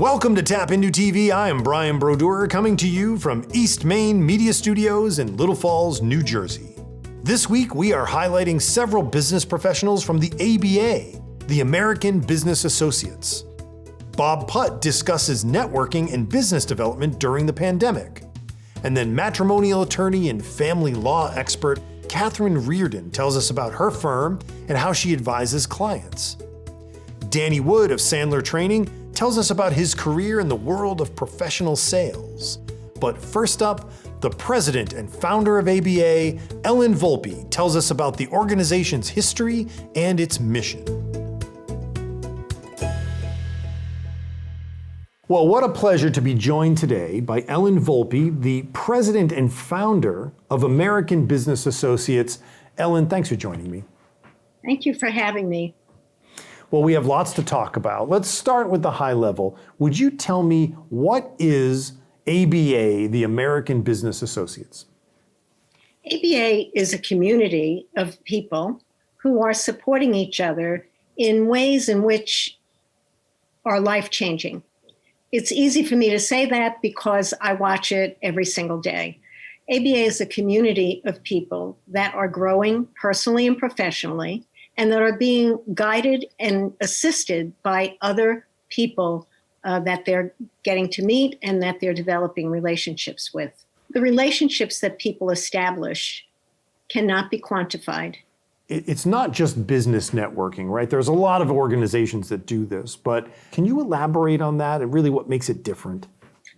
Welcome to TAPintoTV. I am Brian Brodeur, coming to you from East Main Media Studios in Little Falls, New Jersey. This week, we are highlighting several business professionals from the ABA, the American Business Associates. Bob Putt discusses networking and business development during the pandemic. And then matrimonial attorney and family law expert Catherine Reardon tells us about her firm and how she advises clients. Danny Wood of Sandler Training tells us about his career in the world of professional sales. But first up, the president and founder of ABA, Ellen Volpe, tells us about the organization's history and its mission. Well, what a pleasure to be joined today by Ellen Volpe, the president and founder of American Business Associates. Ellen, thanks for joining me. Thank you for having me. Well, we have lots to talk about. Let's start with the high level. Would you tell me, what is ABA, the American Business Associates? ABA is a community of people who are supporting each other in ways in which are life-changing. It's easy for me to say that because I watch it every single day. ABA is a community of people that are growing personally and professionally, and that are being guided and assisted by other people that they're getting to meet and that they're developing relationships with. The relationships that people establish cannot be quantified. It's not just business networking, right? There's a lot of organizations that do this, but can you elaborate on that and really what makes it different?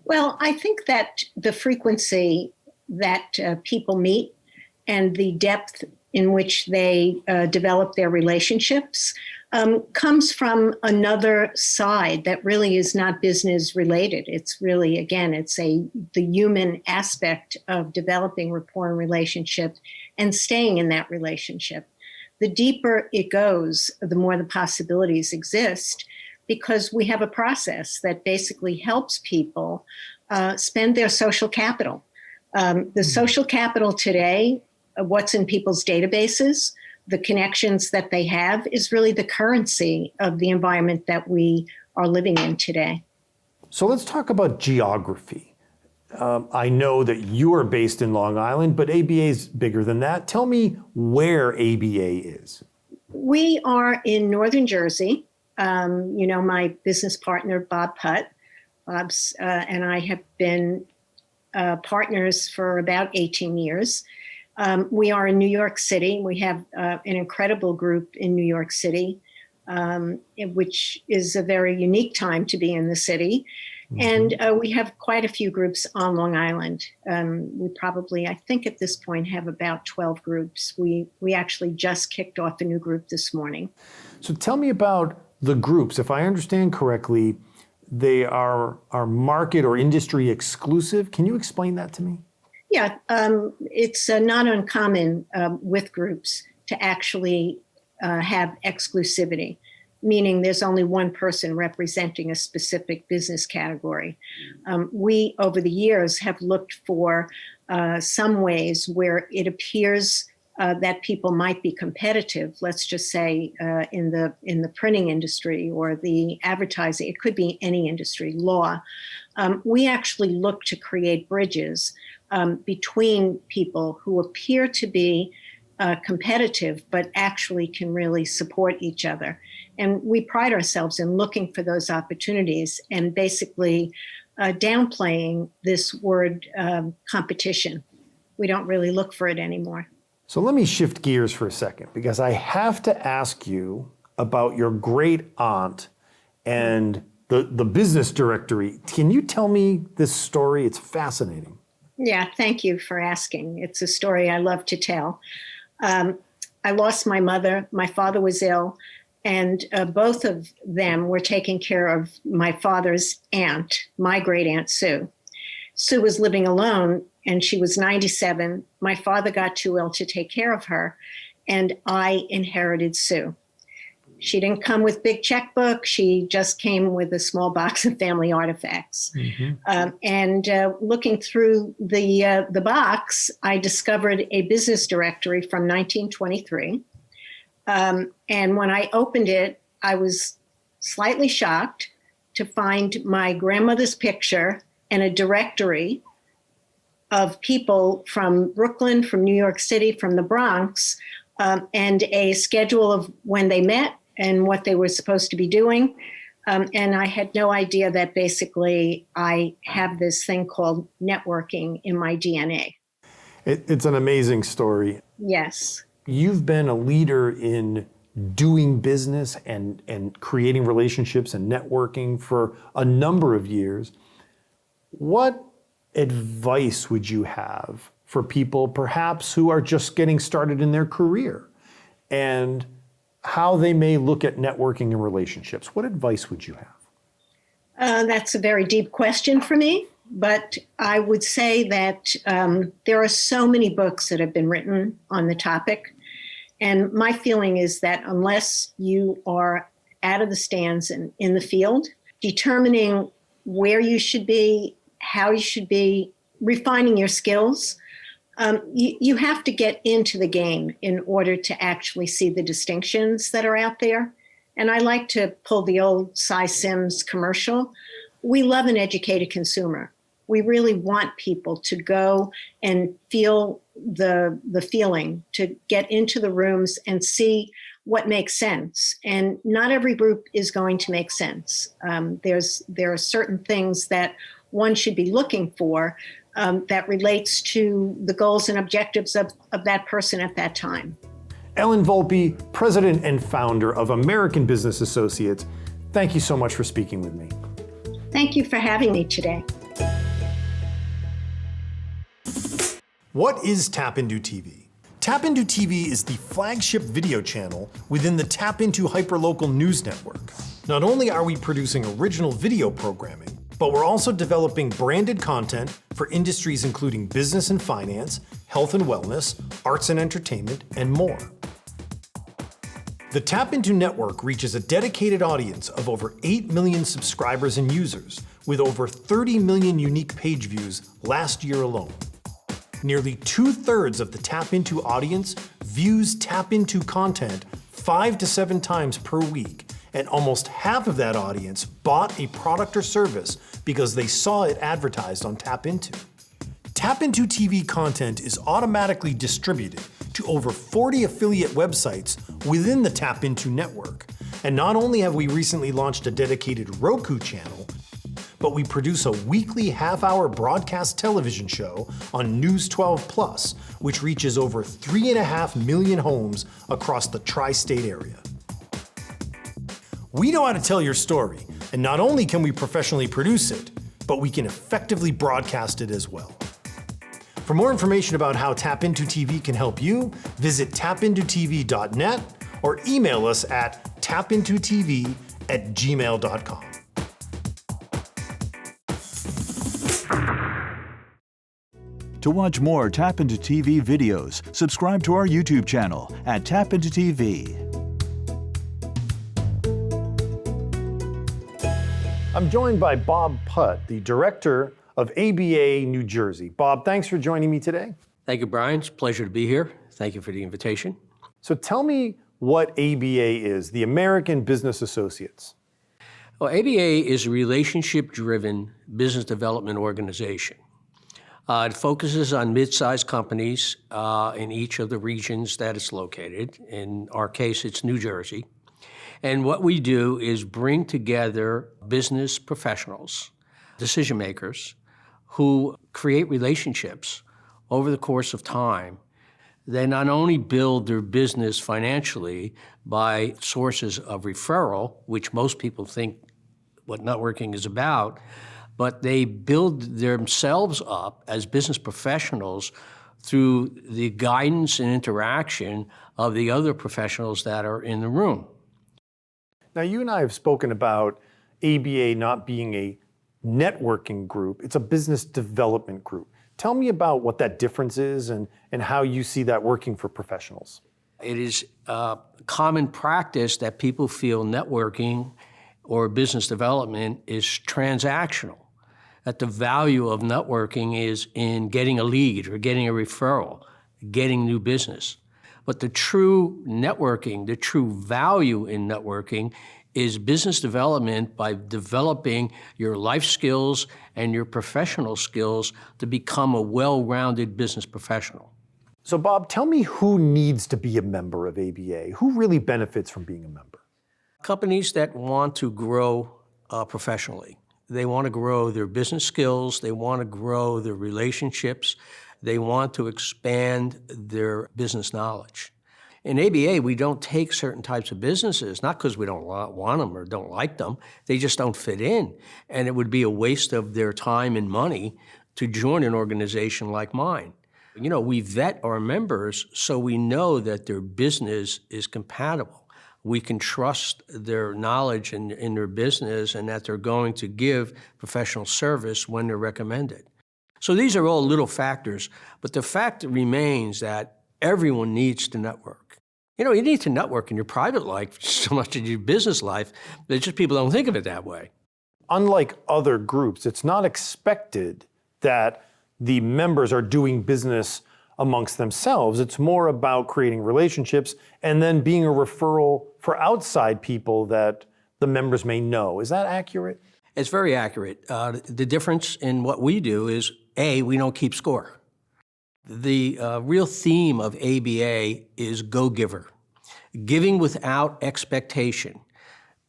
Well, I think that the frequency that people meet and the depth in which they develop their relationships comes from another side that really is not business related. It's really, again, it's the human aspect of developing rapport and relationship and staying in that relationship. The deeper it goes, the more the possibilities exist, because we have a process that basically helps people spend their social capital. The social capital today, what's in people's databases, the connections that they have, is really the currency of the environment that we are living in today. So let's talk about geography. I know that you are based in Long Island, but ABA is bigger than that. Tell me where ABA is. We are in Northern Jersey. My business partner, Bob Putt, and I have been partners for about 18 years. We are in New York City. We have an incredible group in New York City, which is a very unique time to be in the city. Mm-hmm. And we have quite a few groups on Long Island. We probably, I think at this point, have about 12 groups. We actually just kicked off a new group this morning. So tell me about the groups. If I understand correctly, they are market or industry exclusive. Can you explain that to me? Yeah, it's not uncommon with groups to actually have exclusivity, meaning there's only one person representing a specific business category. We, over the years, have looked for some ways where it appears that people might be competitive. Let's just say in the printing industry or the advertising. It could be any industry, law. We actually look to create bridges between people who appear to be competitive, but actually can really support each other. And we pride ourselves in looking for those opportunities and basically downplaying this word competition. We don't really look for it anymore. So let me shift gears for a second, because I have to ask you about your great aunt and the business directory. Can you tell me this story? It's fascinating. Yeah, thank you for asking. It's a story I love to tell. I lost my mother. My father was ill, and both of them were taking care of my father's aunt, my great aunt Sue. Sue was living alone, and she was 97. My father got too ill to take care of her, and I inherited Sue. She didn't come with big checkbook. She just came with a small box of family artifacts. Mm-hmm. Looking through the box, I discovered a business directory from 1923. And when I opened it, I was slightly shocked to find my grandmother's picture and a directory of people from Brooklyn, from New York City, from the Bronx, and a schedule of when they met and what they were supposed to be doing. And I had no idea that basically I have this thing called networking in my DNA. It's an amazing story. Yes. You've been a leader in doing business and creating relationships and networking for a number of years. What advice would you have for people perhaps who are just getting started in their career and how they may look at networking and relationships? What advice would you have? That's a very deep question for me, but I would say that there are so many books that have been written on the topic. And my feeling is that unless you are out of the stands and in the field, determining where you should be, how you should be, refining your skills, you have to get into the game in order to actually see the distinctions that are out there. And I like to pull the old Cy Sims commercial. We love an educated consumer. We really want people to go and feel the feeling, to get into the rooms and see what makes sense. And not every group is going to make sense. There are certain things that one should be looking for that relates to the goals and objectives of that person at that time. Ellen Volpe, President and Founder of American Business Associates, thank you so much for speaking with me. Thank you for having me today. What is TAPintoTV? TAPintoTV is the flagship video channel within the TAPinto hyperlocal news network. Not only are we producing original video programming, but we're also developing branded content for industries including business and finance, health and wellness, arts and entertainment, and more. The TAPinto network reaches a dedicated audience of over 8 million subscribers and users, with over 30 million unique page views last year alone. Nearly 2/3 of the TAPinto audience views TAPinto content 5 to 7 times per week, and almost half of that audience bought a product or service because they saw it advertised on TAPinto. TAPintoTV content is automatically distributed to over 40 affiliate websites within the TAPinto network. And not only have we recently launched a dedicated Roku channel, but we produce a weekly half-hour broadcast television show on News 12 Plus, which reaches over 3.5 million homes across the tri-state area. We know how to tell your story, and not only can we professionally produce it, but we can effectively broadcast it as well. For more information about how TAPintoTV can help you, visit tapintotv.net or email us at tapintotv@gmail.com. To watch more TAPintoTV videos, subscribe to our YouTube channel at TAPintoTV. I'm joined by Bob Putt, the director of ABA New Jersey. Bob, thanks for joining me today. Thank you, Brian. It's a pleasure to be here. Thank you for the invitation. So tell me what ABA is, the American Business Associates. Well, ABA is a relationship-driven business development organization. It focuses on mid-sized companies in each of the regions that it's located. In our case, it's New Jersey. And what we do is bring together business professionals, decision makers, who create relationships over the course of time. They not only build their business financially by sources of referral, which most people think what networking is about, but they build themselves up as business professionals through the guidance and interaction of the other professionals that are in the room. Now, you and I have spoken about ABA not being a networking group, it's a business development group. Tell me about what that difference is and how you see that working for professionals. It is common practice that people feel networking or business development is transactional, that the value of networking is in getting a lead or getting a referral, getting new business. But the true networking, the true value in networking is business development by developing your life skills and your professional skills to become a well-rounded business professional. So Bob, tell me who needs to be a member of ABA? Who really benefits from being a member? Companies that want to grow professionally. They want to grow their business skills, they want to grow their relationships, they want to expand their business knowledge. In ABA, we don't take certain types of businesses, not because we don't want them or don't like them, they just don't fit in. And it would be a waste of their time and money to join an organization like mine. You know, we vet our members so we know that their business is compatible. We can trust their knowledge in their business and that they're going to give professional service when they're recommended. So these are all little factors, but the fact remains that everyone needs to network. You know, you need to network in your private life so much as your business life, but just people don't think of it that way. Unlike other groups, it's not expected that the members are doing business amongst themselves. It's more about creating relationships and then being a referral for outside people that the members may know. Is that accurate? It's very accurate. The difference in what we do is, A, we don't keep score. The real theme of ABA is go-giver, giving without expectation.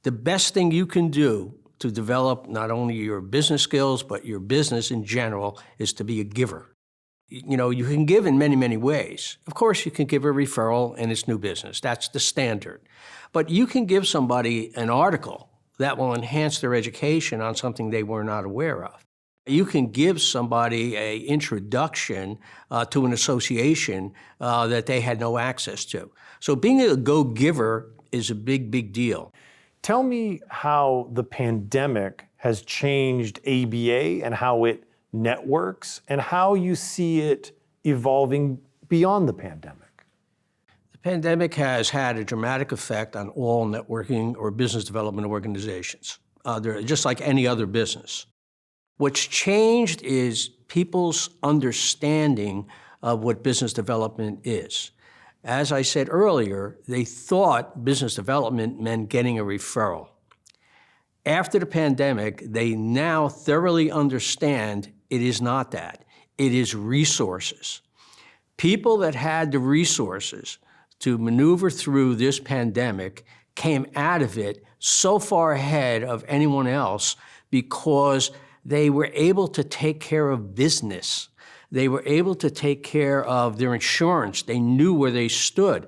The best thing you can do to develop not only your business skills, but your business in general is to be a giver. You know, you can give in many, many ways. Of course, you can give a referral and it's new business. That's the standard. But you can give somebody an article that will enhance their education on something they were not aware of. You can give somebody an introduction to an association that they had no access to. So being a go-giver is a big, big deal. Tell me how the pandemic has changed ABA and how it networks and how you see it evolving beyond the pandemic. The pandemic has had a dramatic effect on all networking or business development organizations. They're just like any other business. What's changed is people's understanding of what business development is. As I said earlier, they thought business development meant getting a referral. After the pandemic, they now thoroughly understand it is not that. It is resources. People that had the resources to maneuver through this pandemic came out of it so far ahead of anyone else because they were able to take care of business. They were able to take care of their insurance. They knew where they stood.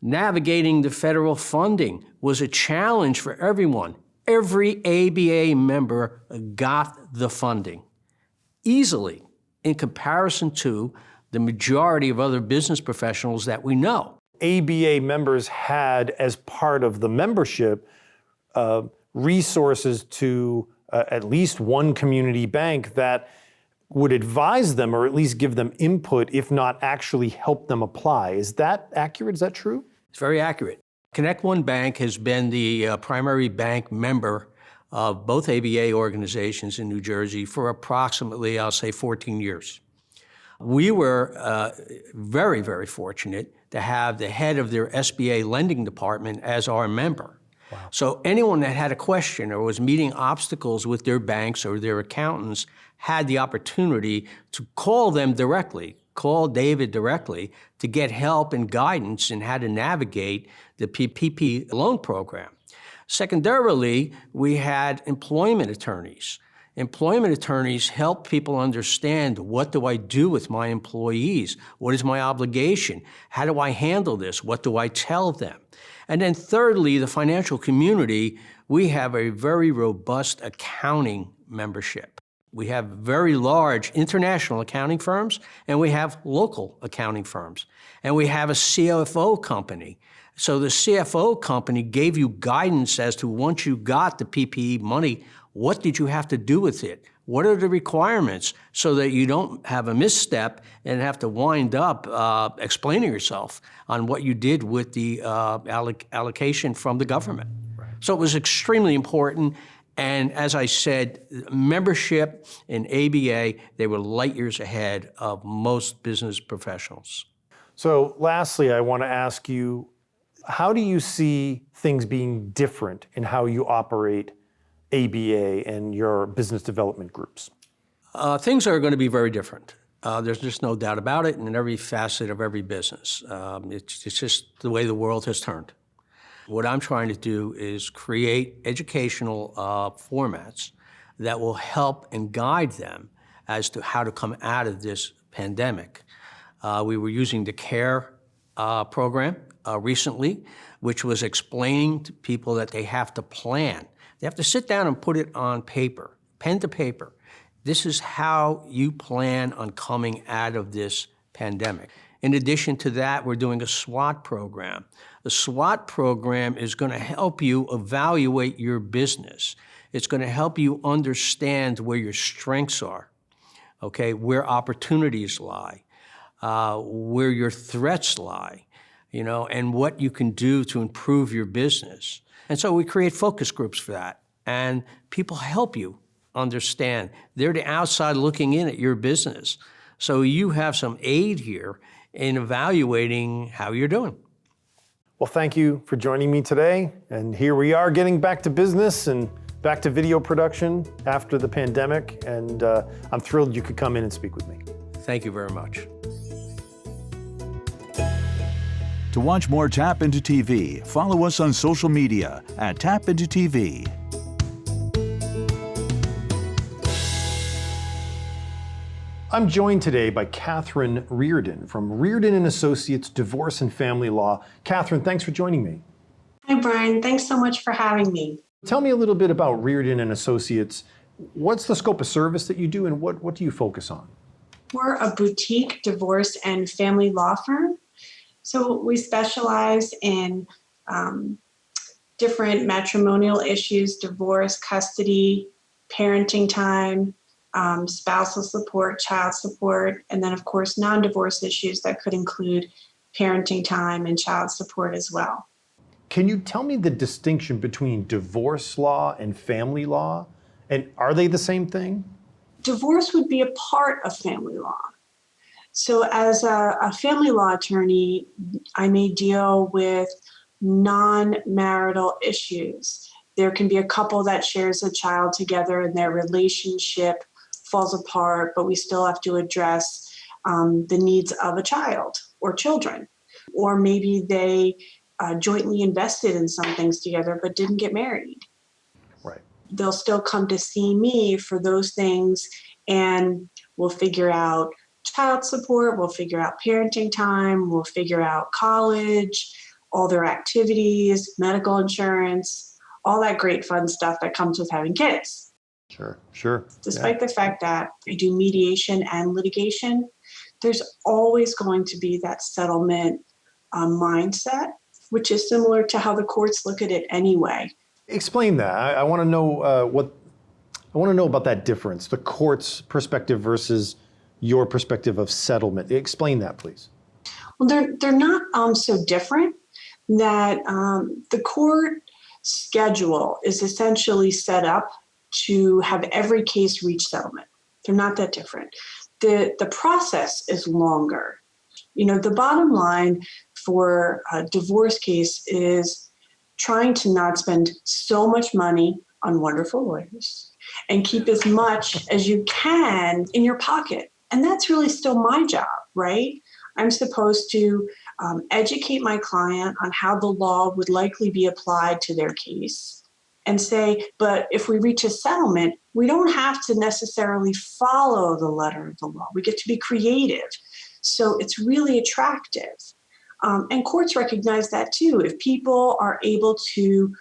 Navigating the federal funding was a challenge for everyone. Every ABA member got the funding easily in comparison to the majority of other business professionals that we know. ABA members had, as part of the membership, resources to at least one community bank that would advise them or at least give them input, if not actually help them apply. Is that accurate? Is that true? It's very accurate. Connect One Bank has been the primary bank member of both ABA organizations in New Jersey for approximately, I'll say, 14 years. We were very, very fortunate to have the head of their SBA lending department as our member. Wow. So anyone that had a question or was meeting obstacles with their banks or their accountants had the opportunity to call them directly, call David directly to get help and guidance in how to navigate the PPP loan program. Secondarily, we had employment attorneys. Employment attorneys help people understand, what do I do with my employees? What is my obligation? How do I handle this? What do I tell them? And then thirdly, the financial community, we have a very robust accounting membership. We have very large international accounting firms, and we have local accounting firms. And we have a CFO company. So the CFO company gave you guidance as to, once you got the PPE money, what did you have to do with it? What are the requirements, so that you don't have a misstep and have to wind up explaining yourself on what you did with the allocation from the government. Right. So it was extremely important. And as I said, membership in ABA, they were light years ahead of most business professionals. So lastly, I want to ask you, How do you see things being different in how you operate ABA and your business development groups? Things are going to be very different. There's just no doubt about it in every facet of every business. It's just the way the world has turned. What I'm trying to do is create educational formats that will help and guide them as to how to come out of this pandemic. We were using the CARE program recently, which was explaining to people that they have to plan. They have to sit down and put it on paper, pen to paper. This is how you plan on coming out of this pandemic. In addition to that, we're doing a SWOT program. The SWOT program is going to help you evaluate your business. It's going to help you understand where your strengths are, okay, where opportunities lie, where your threats lie, and what you can do to improve your business. And so we create focus groups for that, and people help you understand. They're the outside looking in at your business. So you have some aid here in evaluating how you're doing. Well, thank you for joining me today. And here we are getting back to business and back to video production after the pandemic. And I'm thrilled you could come in and speak with me. Thank you very much. To watch more Tap Into TV, follow us on social media at TAPintoTV. I'm joined today by Catherine Riordan from Riordan and Associates Divorce and Family Law. Catherine, thanks for joining me. Hi, Brian. Thanks so much for having me. Tell me a little bit about Riordan and Associates. What's the scope of service that you do, and what do you focus on? We're a boutique divorce and family law firm. So we specialize in different matrimonial issues, divorce, custody, parenting time, spousal support, child support, and then, of course, non-divorce issues that could include parenting time and child support as well. Can you tell me the distinction between divorce law and family law? And are they the same thing? Divorce would be a part of family law. So as a family law attorney, I may deal with non-marital issues. There can be a couple that shares a child together and their relationship falls apart, but we still have to address the needs of a child or children. Or maybe they jointly invested in some things together but didn't get married. Right. They'll still come to see me for those things, and we'll figure out child support, we'll figure out parenting time, we'll figure out college, all their activities, medical insurance, all that great fun stuff that comes with having kids. Sure. Despite the fact that I do mediation and litigation, there's always going to be that settlement mindset, which is similar to how the courts look at it anyway. Explain that. I want to know about that difference, the court's perspective versus your perspective of settlement. Explain that, please. Well, they're not so different. That the court schedule is essentially set up to have every case reach settlement. They're not that different. The process is longer. The bottom line for a divorce case is trying to not spend so much money on wonderful lawyers and keep as much as you can in your pocket. And that's really still my job, right? I'm supposed to educate my client on how the law would likely be applied to their case and say, but if we reach a settlement, we don't have to necessarily follow the letter of the law. We get to be creative. So it's really attractive. And courts recognize that too. If people are able to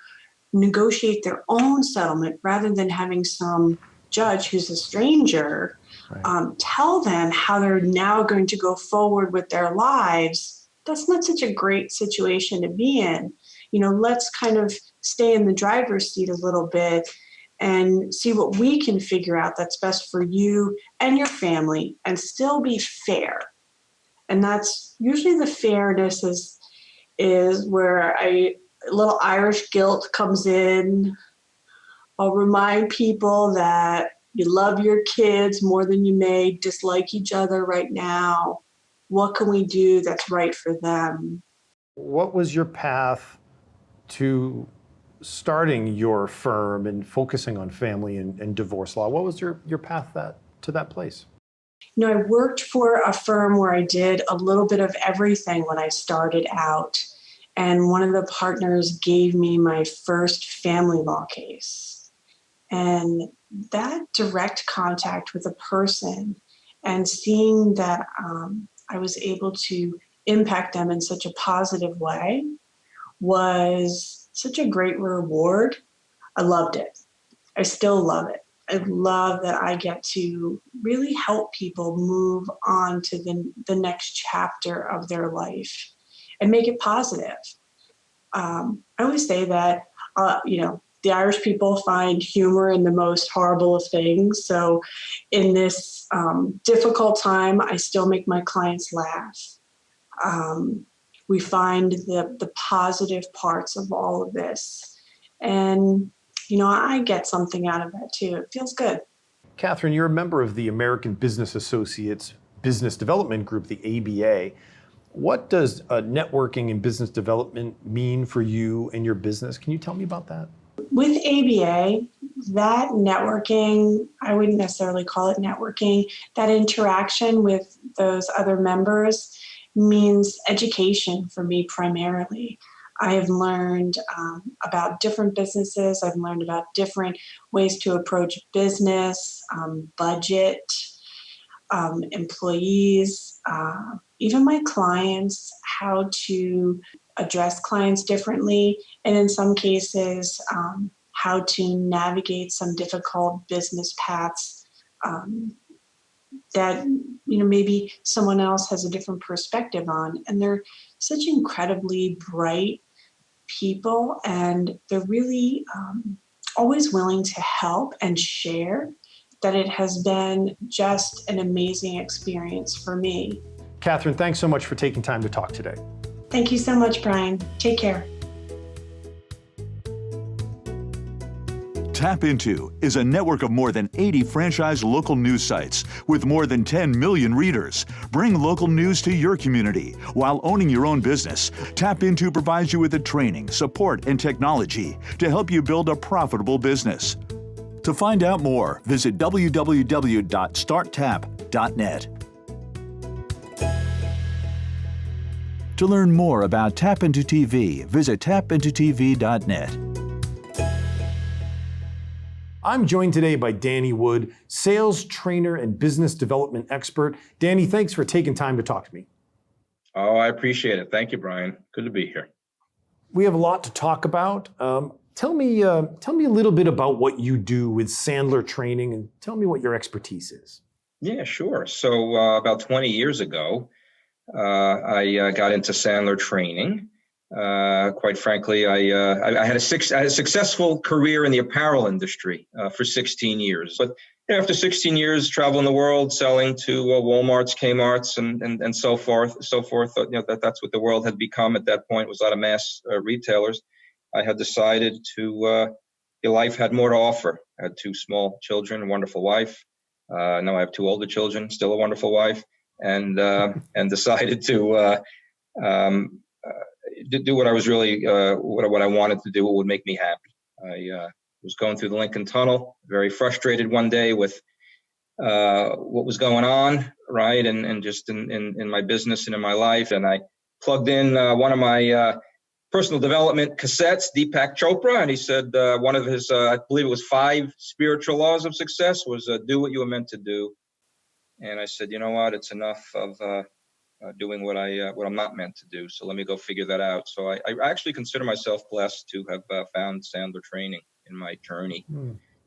negotiate their own settlement rather than having some judge who's a stranger tell them how they're now going to go forward with their lives, that's not such a great situation to be in. Let's kind of stay in the driver's seat a little bit and see what we can figure out that's best for you and your family and still be fair. And that's usually the fairness is where a little Irish guilt comes in. I'll remind people that you love your kids more than you may dislike each other right now. What can we do that's right for them? What was your path to starting your firm and focusing on family and divorce law? What was your path to that place? I worked for a firm where I did a little bit of everything when I started out. And one of the partners gave me my first family law case. And that direct contact with a person and seeing that I was able to impact them in such a positive way was such a great reward. I loved it. I still love it. I love that I get to really help people move on to the next chapter of their life and make it positive. I always say that, the Irish people find humor in the most horrible of things. So in this difficult time, I still make my clients laugh. We find the positive parts of all of this. And, I get something out of that too. It feels good. Catherine, you're a member of the American Business Associates Business Development Group, the ABA. What does networking and business development mean for you and your business? Can you tell me about that? With ABA, that networking, I wouldn't necessarily call it networking, that interaction with those other members means education for me primarily. I have learned about different businesses. I've learned about different ways to approach business, budget, employees, even my clients, how to address clients differently, and in some cases, how to navigate some difficult business paths that maybe someone else has a different perspective on. And they're such incredibly bright people, and they're really always willing to help and share, that it has been just an amazing experience for me. Catherine, thanks so much for taking time to talk today. Thank you so much, Brian. Take care. Tap Into is a network of more than 80 franchise local news sites with more than 10 million readers. Bring local news to your community while owning your own business. Tap Into provides you with the training, support, and technology to help you build a profitable business. To find out more, visit www.starttap.net. To learn more about TAPintoTV, visit TAPintoTV.net. I'm joined today by Danny Wood, sales trainer and business development expert. Danny, thanks for taking time to talk to me. Oh, I appreciate it. Thank you, Brian. Good to be here. We have a lot to talk about. Tell me a little bit about what you do with Sandler Training, and tell me what your expertise is. Yeah, sure. So about 20 years ago, I got into Sandler Training. Quite frankly, I had a successful career in the apparel industry for 16 years. But after 16 years traveling the world, selling to Walmarts, Kmart's, and so forth, that's what the world had become at that point, was a lot of mass retailers. I had decided your life had more to offer. I had 2 small children, a wonderful wife. Now I have 2 older children, still a wonderful wife, and decided to do what I was really what I wanted to do, what would make me happy. I was going through the Lincoln Tunnel, very frustrated one day with what was going on, right, and just in my business and in my life, and I plugged in one of my personal development cassettes, Deepak Chopra, and he said one of his, I believe it was 5 spiritual laws of success was do what you were meant to do. And I said, you know what, it's enough of doing what I'm not meant to do. So let me go figure that out. So I actually consider myself blessed to have found Sandler Training in my journey.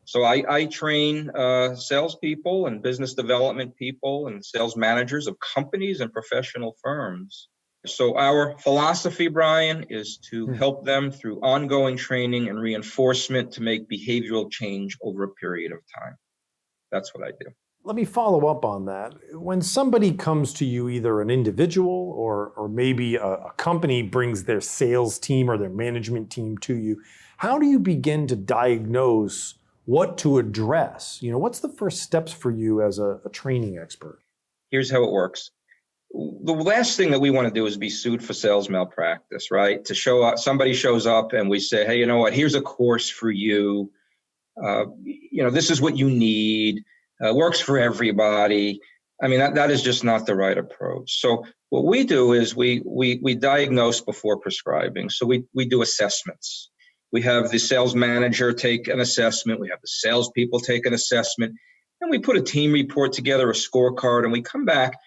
So I train salespeople and business development people and sales managers of companies and professional firms. So our philosophy, Brian, is to help them through ongoing training and reinforcement to make behavioral change over a period of time. That's what I do. Let me follow up on that. When somebody comes to you, either an individual or maybe a company brings their sales team or their management team to you, how do you begin to diagnose what to address? What's the first steps for you as a training expert? Here's how it works. the last thing that we want to do is be sued for sales malpractice, right? To show up, somebody shows up and we say, hey, you know what, here's a course for you. This is what you need. Works for everybody. I mean, that is just not the right approach. So what we do is we diagnose before prescribing. So we do assessments. We have the sales manager take an assessment. We have the salespeople take an assessment. And we put a team report together, a scorecard, and we come back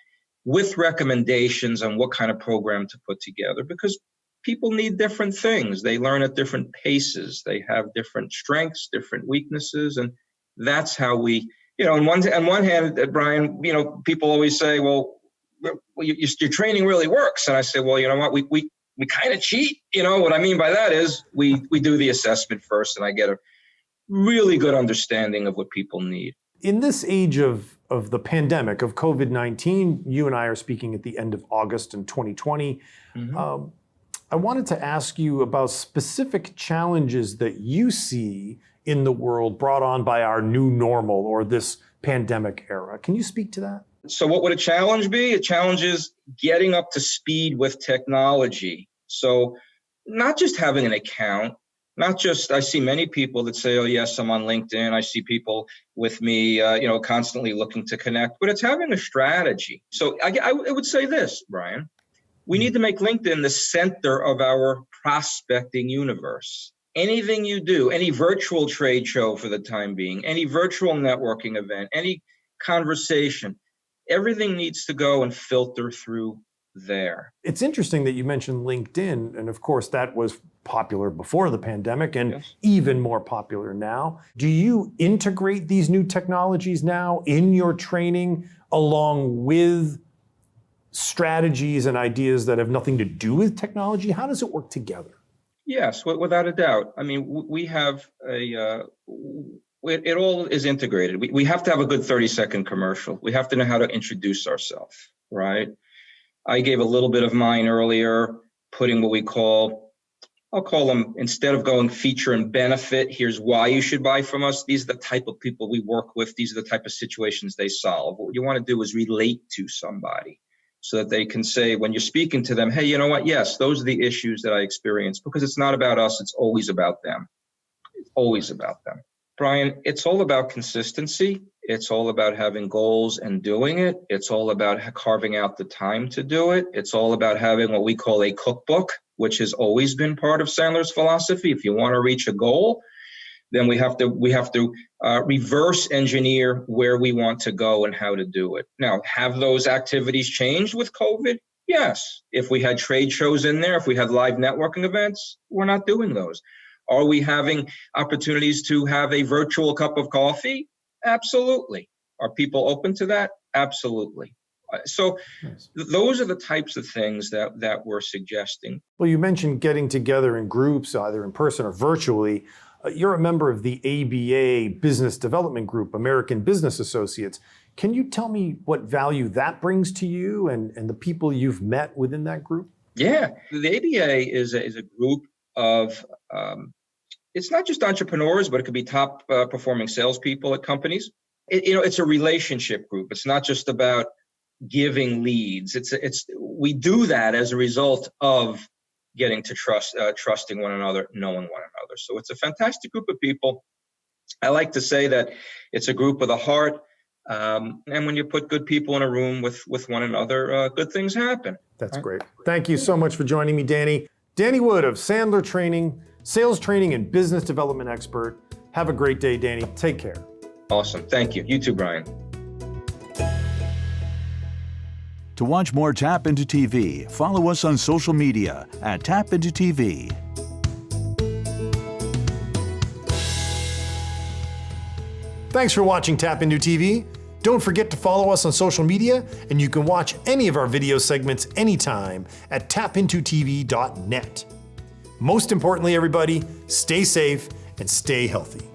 with recommendations on what kind of program to put together, because people need different things. They learn at different paces. They have different strengths, different weaknesses. And that's how we, on one hand, Brian, people always say, well, your training really works. And I say, well, you know what, we kind of cheat. What I mean by that is we do the assessment first, and I get a really good understanding of what people need. In this age of the pandemic, of COVID-19, you and I are speaking at the end of August in 2020. Mm-hmm. I wanted to ask you about specific challenges that you see in the world brought on by our new normal or this pandemic era. Can you speak to that? So what would a challenge be? A challenge is getting up to speed with technology. So not just having an account, I see many people that say, oh, yes, I'm on LinkedIn. I see people with me, constantly looking to connect, but it's having a strategy. So I would say this, Brian, we need to make LinkedIn the center of our prospecting universe. Anything you do, any virtual trade show for the time being, any virtual networking event, any conversation, everything needs to go and filter through there. It's interesting that you mentioned LinkedIn, and of course that was popular before the pandemic and yes, even more popular now. Do you integrate these new technologies now in your training along with strategies and ideas that have nothing to do with technology? How does it work together? Yes, without a doubt. I mean, we have it all is integrated. We have to have a good 30-second commercial. We have to know how to introduce ourselves, right? I gave a little bit of mine earlier, putting what I'll call them, instead of going feature and benefit, here's why you should buy from us. These are the type of people we work with. These are the type of situations they solve. What you want to do is relate to somebody so that they can say, when you're speaking to them, hey, you know what? Yes, those are the issues that I experience, because it's not about us. It's always about them. It's always about them. Brian, it's all about consistency. It's all about having goals and doing it. It's all about carving out the time to do it. It's all about having what we call a cookbook, which has always been part of Sandler's philosophy. If you want to reach a goal, then we have to reverse engineer where we want to go and how to do it. Now, have those activities changed with COVID? Yes. If we had trade shows in there, if we had live networking events, we're not doing those. Are we having opportunities to have a virtual cup of coffee? Absolutely. Are people open to that? Absolutely. So those are the types of things that we're suggesting. Well, you mentioned getting together in groups, either in person or virtually. You're a member of the ABA Business Development Group, American Business Associates. Can you tell me what value that brings to you and the people you've met within that group? Yeah, the ABA is a group of, it's not just entrepreneurs, but it could be top performing salespeople at companies. It's a relationship group. It's not just about giving leads. We do that as a result of getting to trusting one another, knowing one another. So it's a fantastic group of people. I like to say that it's a group with a heart. And when you put good people in a room with one another, good things happen. That's right? Great. Thank you so much for joining me, Danny. Danny Wood of Sandler Training, sales training and business development expert. Have a great day, Danny. Take care. Awesome. Thank you. You too, Brian. To watch more Tap Into TV, follow us on social media at TAPintoTV. Thanks for watching Tap Into TV. Don't forget to follow us on social media, and you can watch any of our video segments anytime at TAPintoTV.net. Most importantly, everybody, stay safe and stay healthy.